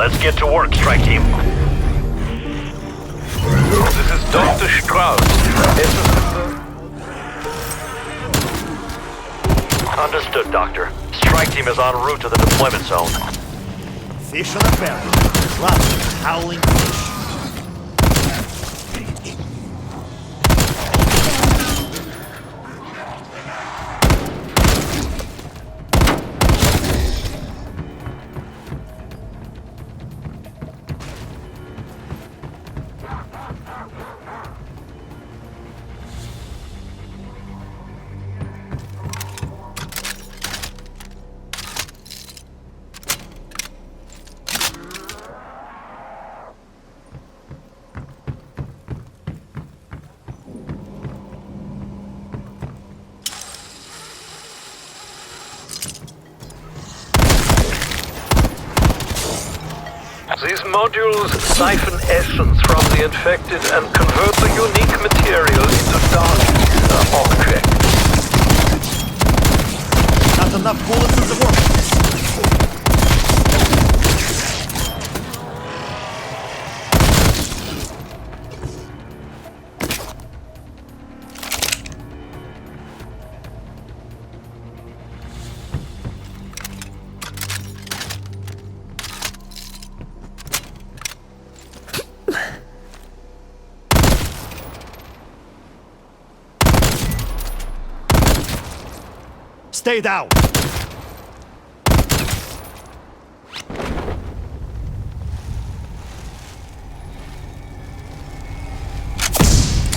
Let's get to work, strike team. This is Dr. Strauss. Understood, Doctor. Strike team is en route to the deployment zone. Fish on the ferry. Lots of howling fish. These modules siphon essence from the infected and convert the unique material into dark objects. Not enough bullets in the work. Stay down.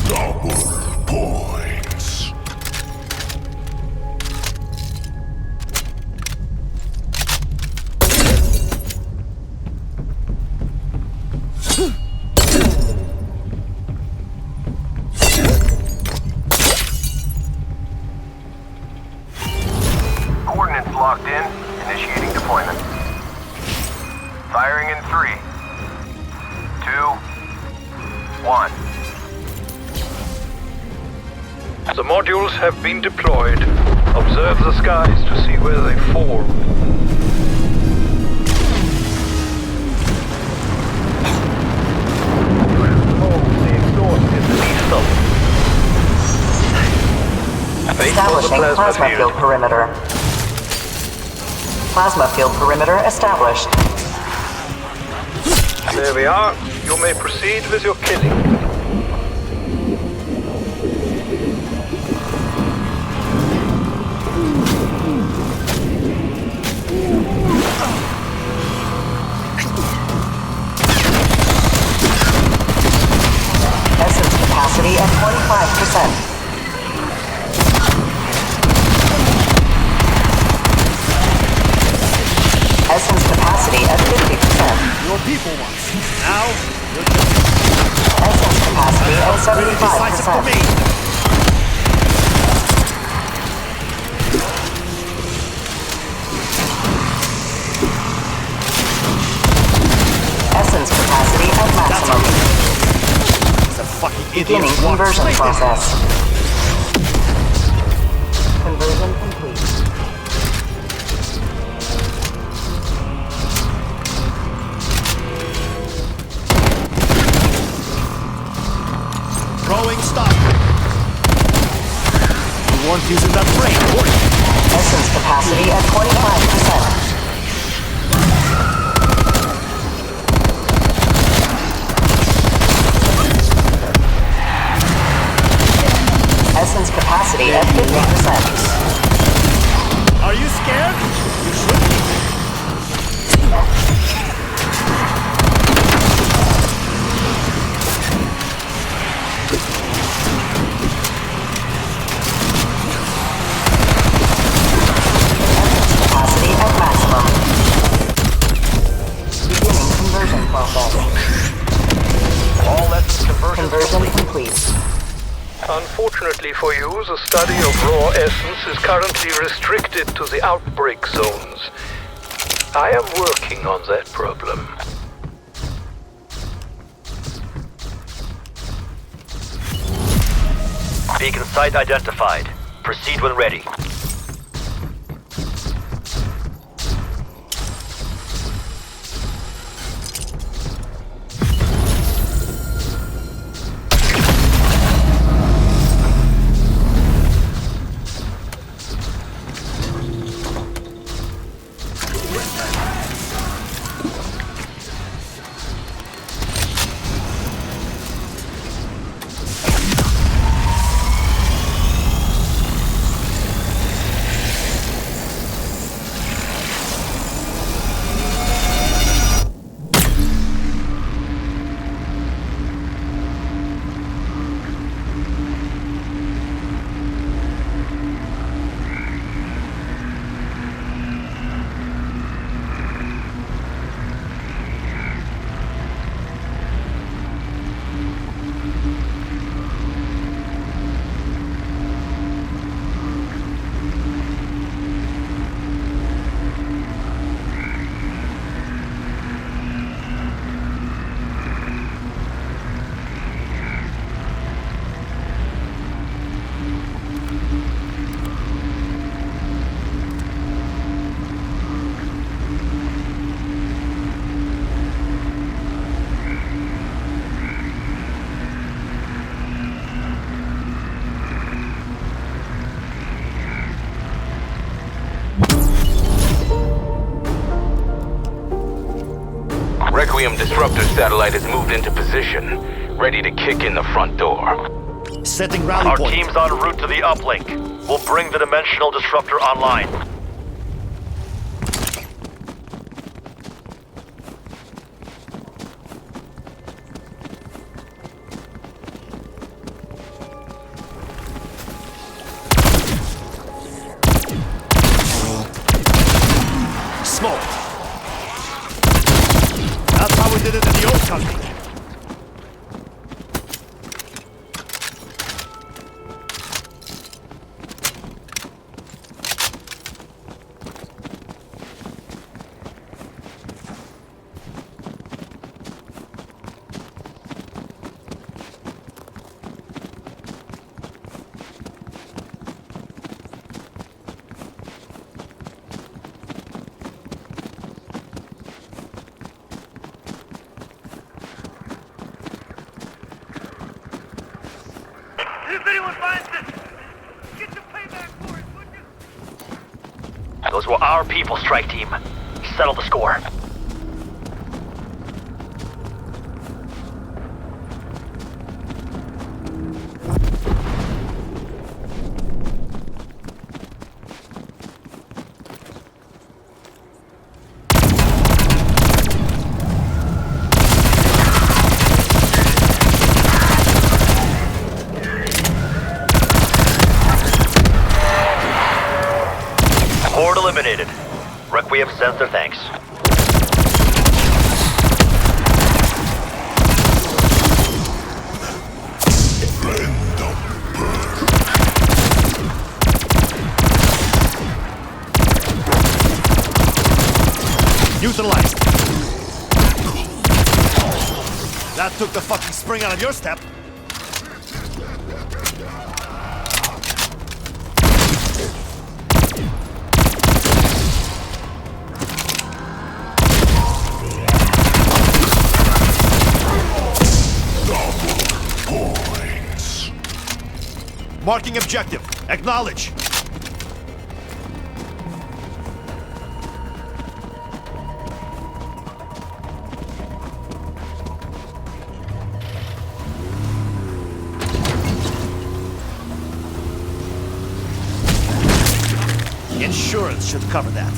Double points. Coordinates locked in. Initiating deployment. Firing in 3, 2, 1. The modules have been deployed. Observe the skies to see where they form. The exhaust is lethal. Establishing plasma field perimeter. Plasma field perimeter established. There we are. You may proceed with your killing. Essence capacity at 25%. Essence capacity at 50%. Your people once. Now, you're Essence capacity at pretty decisive for 75%. me. Essence capacity at maximum. It's a fucking idiot. Beginning conversion Take this. process. Conversion complete. Throwing stop. You weren't using that brake, were you? Essence capacity at 25%. Essence capacity at 50%. Are you scared? You should be. Capacity at maximum. Beginning conversion process. All essence conversion Conversion complete. Unfortunately for you, the study of raw essence is currently restricted to the outbreak zones. I am working on that problem. Beacon site identified. Proceed when ready. Requiem disruptor satellite has moved into position, ready to kick in the front door. Setting rally Our point. team's en route to the uplink. We'll bring the dimensional disruptor online. Smoke. That's how we did it in the old country. If anyone finds this, get your payback for it, wouldn't you? Those were our people, strike team. Settle the score. Horde eliminated. Requiem sends their thanks. Neutralized. That took the fucking spring out of your step. Points. Marking objective. Acknowledge. Insurance should cover that.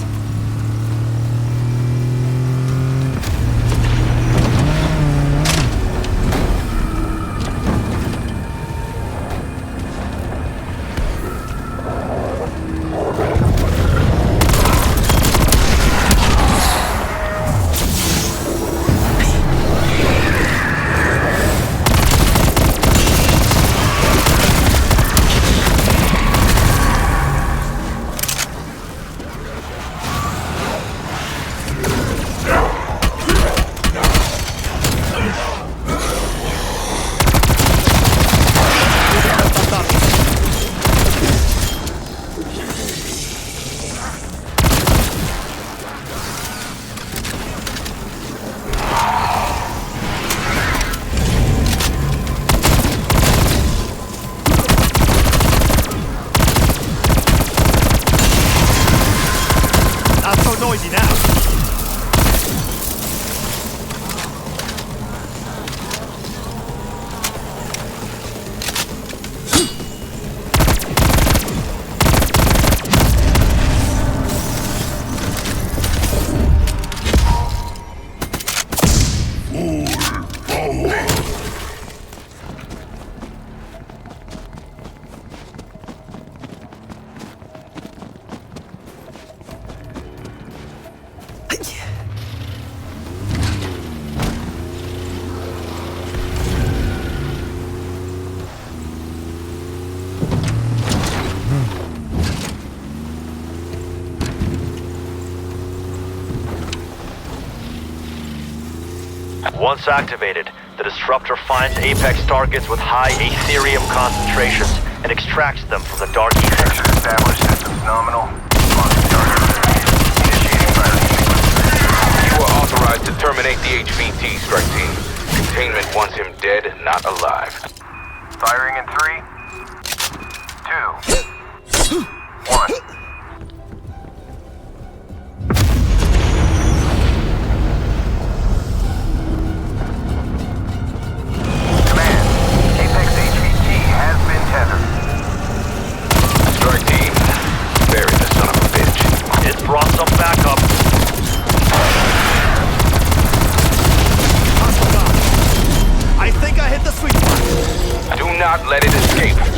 Not so noisy now. Once activated, the disruptor finds Apex targets with high Aetherium concentrations and extracts them from the dark ether. Picture established, systems nominal. Launching target. Initiating firing sequence. You are authorized to terminate the HVT, strike team. Containment wants him dead, not alive. Firing in 3, 2, 1.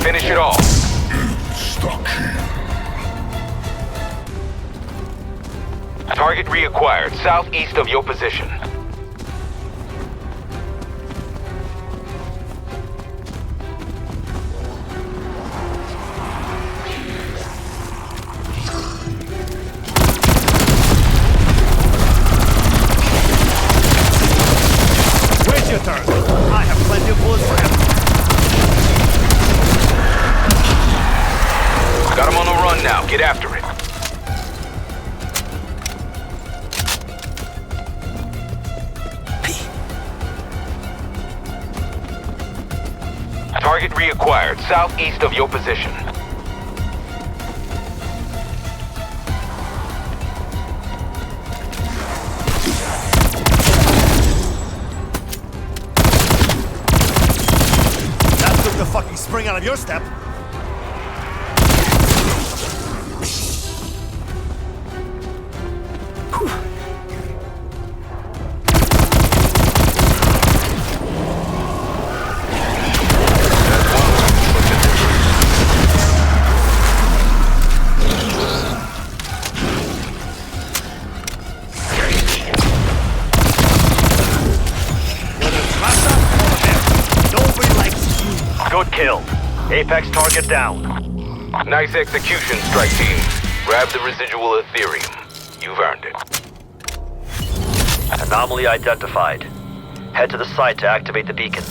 Finish it off. Stuck here. Target reacquired, southeast of your position. Wait your turn. I have plenty of bullets for him. Got him on the run now. Get after it. Target reacquired, southeast of your position. That took the fucking spring out of your step. Nobody likes you. Good kill. Apex target down. Nice execution, strike team. Grab the residual Ethereum. You've earned it. Anomaly identified. Head to the site to activate the beacon.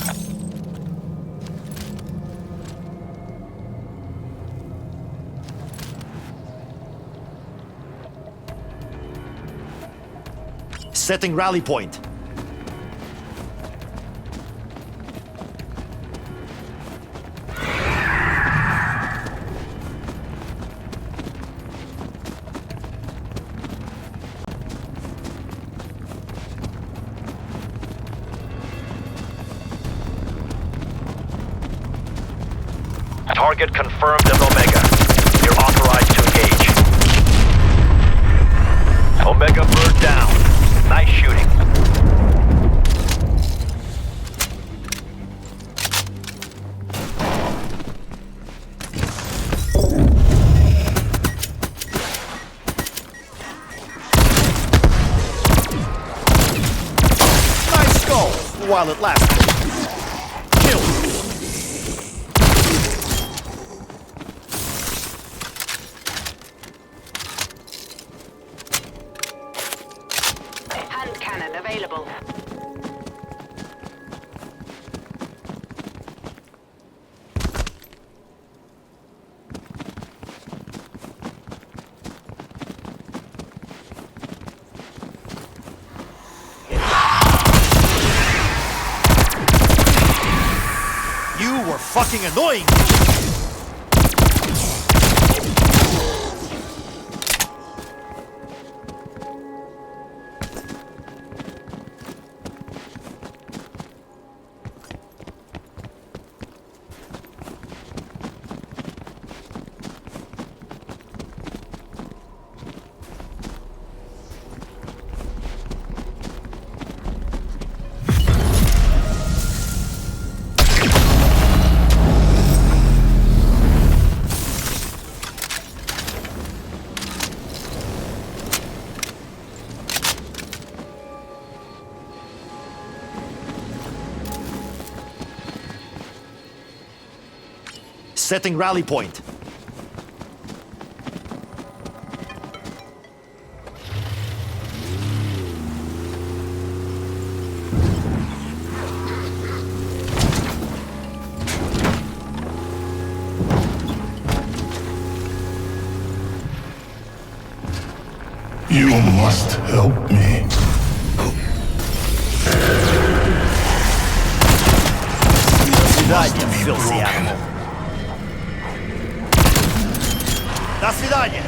Setting rally point. Target confirmed as Omega. You're authorized to engage. Omega bird down. Nice shooting. Nice go, while it lasted. Kill. Hand cannon available. You were fucking annoying. Setting rally point. You must help me. До свидания, filthy animal. До свидания.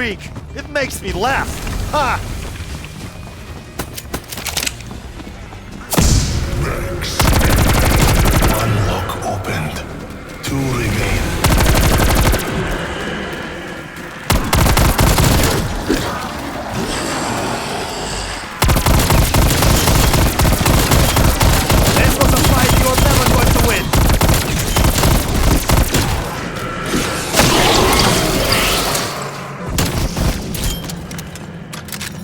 weak. It makes me laugh. Ha! Max. One lock opened. 2 remain. This was a fight you're never going to win.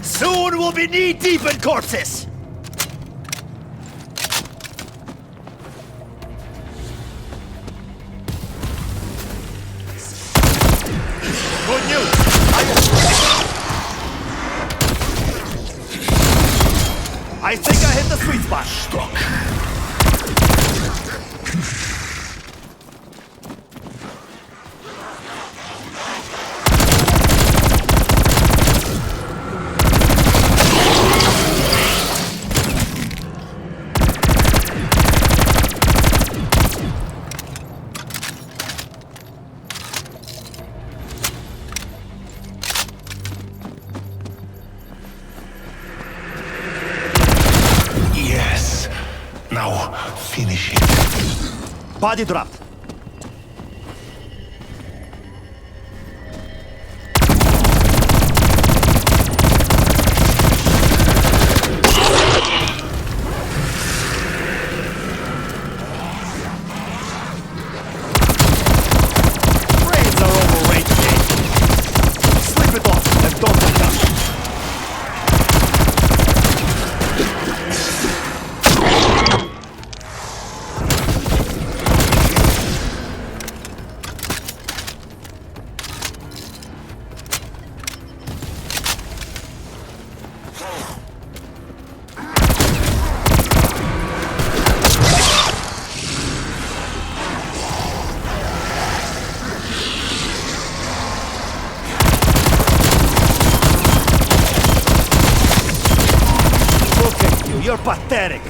Soon we'll be knee-deep in corpses. Good news. I think I hit the sweet spot. Yes. Now finish it. Body dropped. Brains are overrated. Sleep it off and don't look up. Look at you, you're pathetic.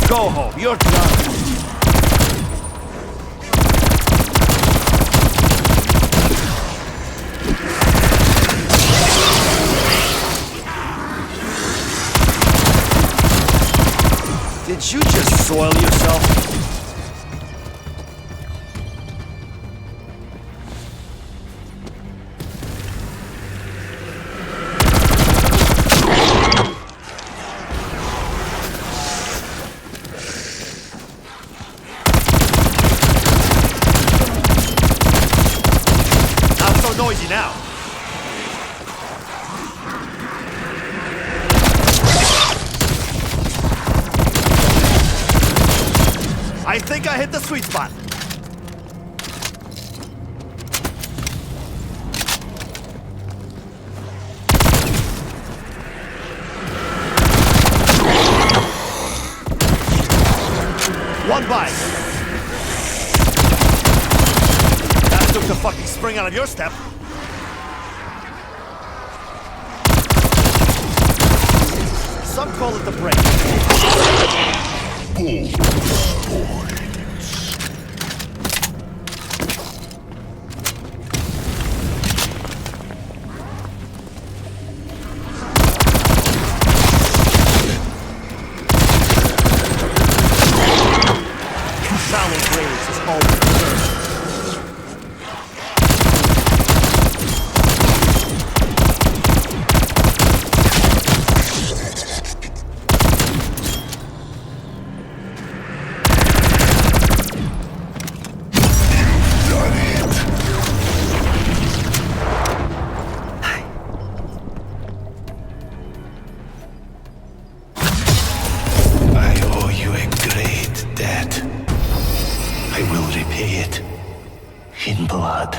Go home, you're done. Did you just soil yourself? Not so noisy now. I think I hit the sweet spot. One bite. That took the fucking spring out of your step. Some call it the break. Shallow graves is always reserved. Done it. I owe you a great debt. I will repay it in blood.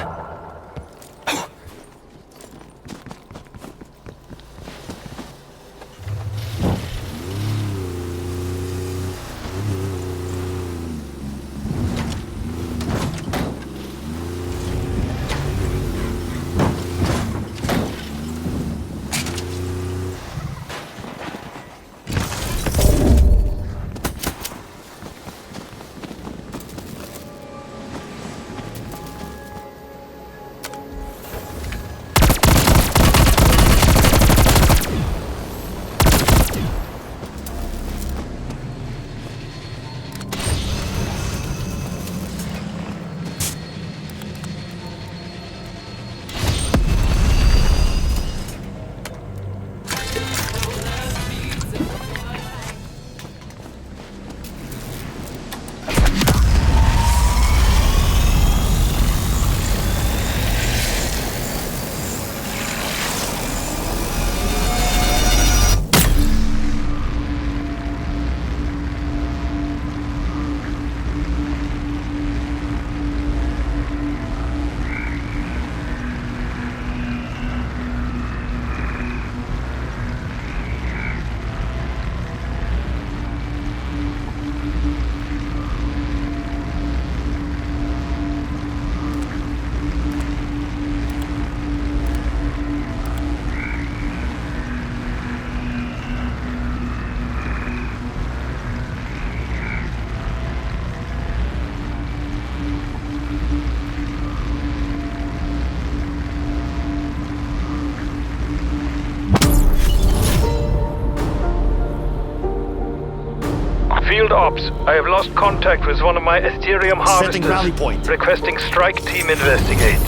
Ops, I have lost contact with one of my Ethereum harvesters. Setting rally point. Requesting strike team investigate.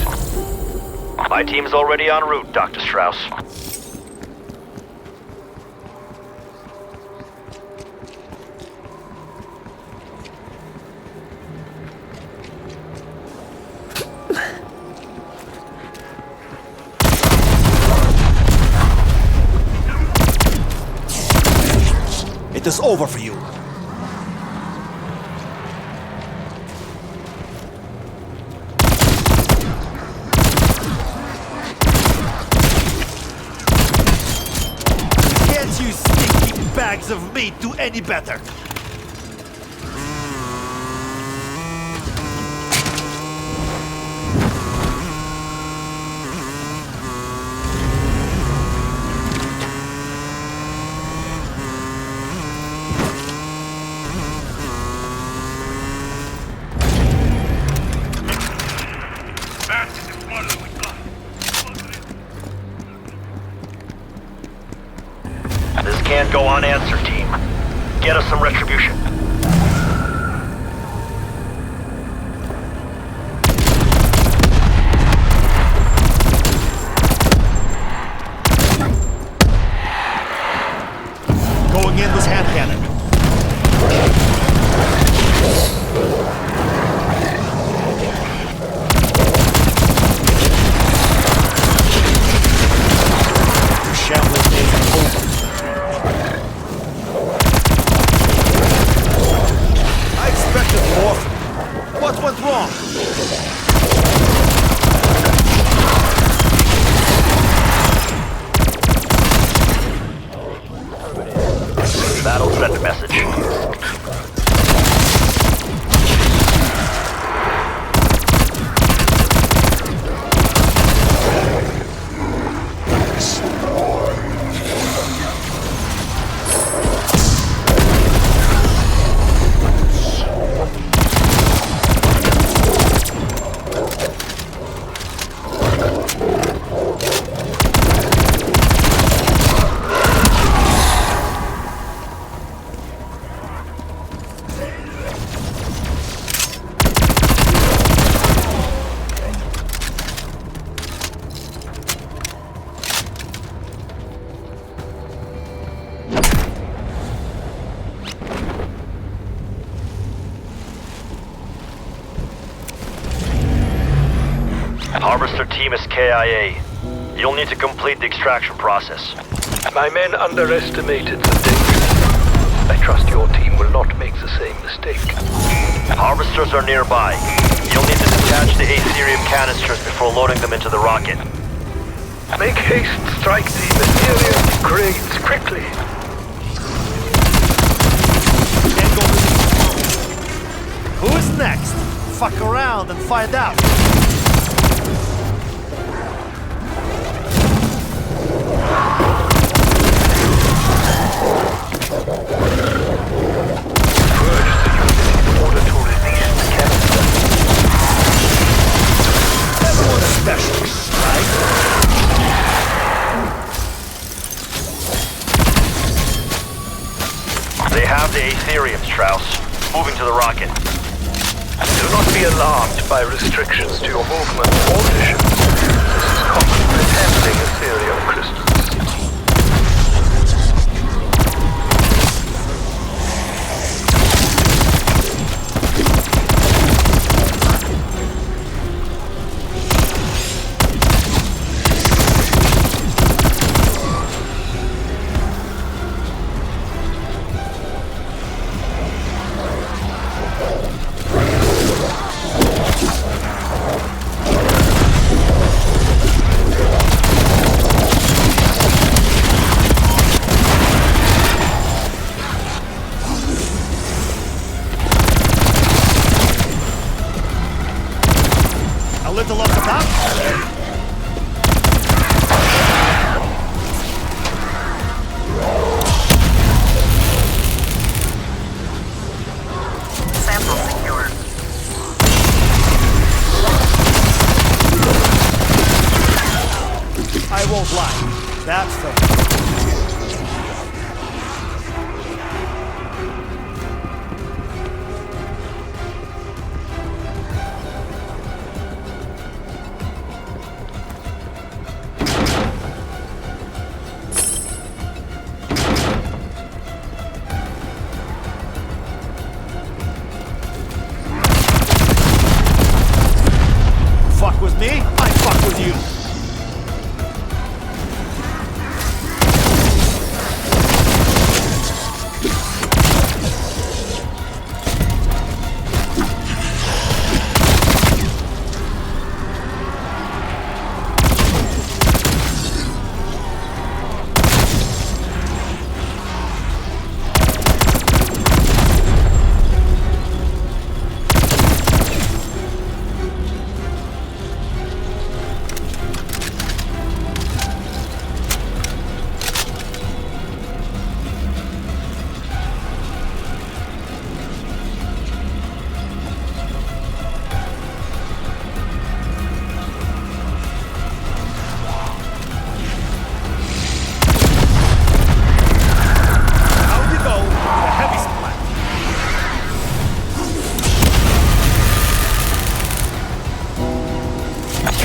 My team's already en route, Dr. Strauss. It is over for you. Can't you stinky bags of meat do any better? This can't go unanswered, team. Get us some retribution. Going in with hand cannon. Your shambling days are over. I expected more. What went wrong? That'll send a message. Harvester team is KIA. You'll need to complete the extraction process. My men underestimated the danger. I trust your team will not make the same mistake. Harvesters are nearby. You'll need to detach the Aetherium canisters before loading them into the rocket. Make haste, strike team. Ethereum grades quickly. Can't go with you. Who's next? Fuck around and find out. Everyone's special, right? They have the Aetherium, Strauss. Moving to the rocket. Do not be alarmed by restrictions to your movement or mission. This is common with handling Ethereum crystals. A little off the top? Sample secured. I won't lie. That's fair. with me, I fuck with you.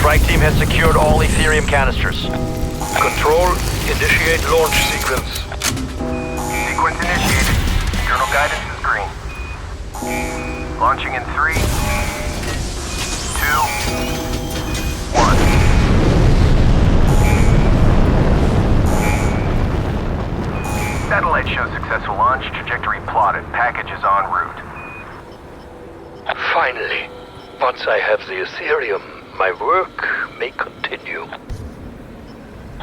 Strike team has secured all Ethereum canisters. Control, initiate launch sequence. Sequence initiated. Internal guidance is green. Launching in 3, 2, 1. Satellite shows successful launch. Trajectory plotted. Package is en route. Finally, once I have the Ethereum, my work may continue.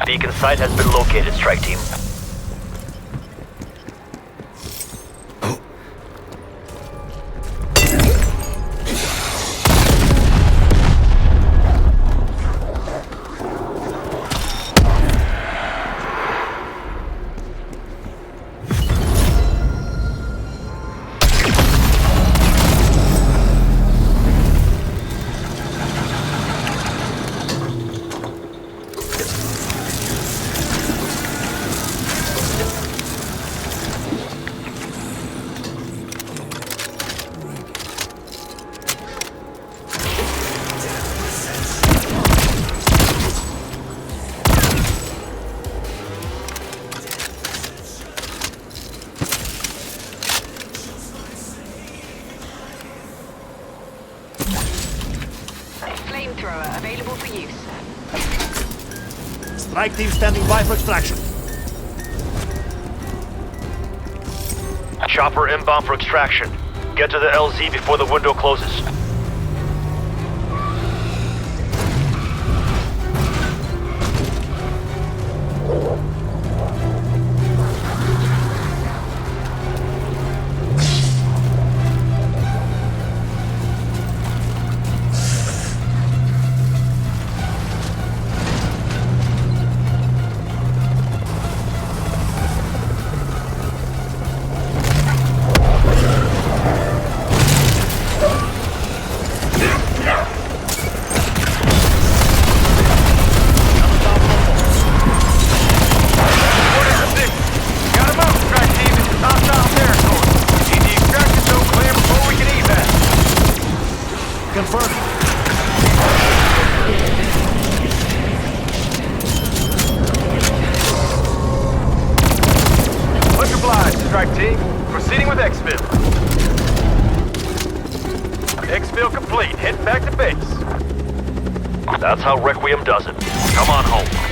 Beacon site has been located, strike team. Flamethrower available for use. Strike team standing by for extraction. Chopper inbound for extraction. Get to the LZ before the window closes. Confirmed. Much obliged, strike team. Proceeding with exfil. Exfil complete. Heading back to base. That's how Requiem does it. Come on home.